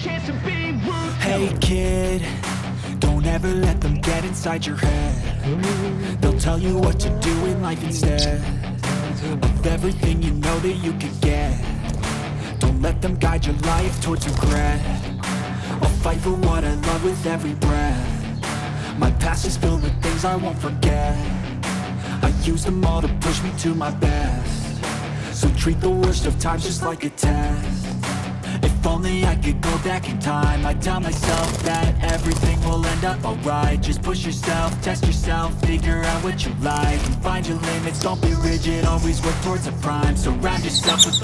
chance to be rude. Hey kid, don't ever let them get inside your head. They'll tell you what to do in life instead of everything you know that you could get. Don't let them guide your life towards regret. I'll fight for what I love with every breath. My past is filled with things I won't forget. I use them all to push me to my best. So treat the worst of times just like a test. If only I could go back in time, I'd tell myself that everything will end up alright. Just push yourself, test yourself, figure out what you like, and find your limits, don't be rigid, always work towards a prime. Surround yourself with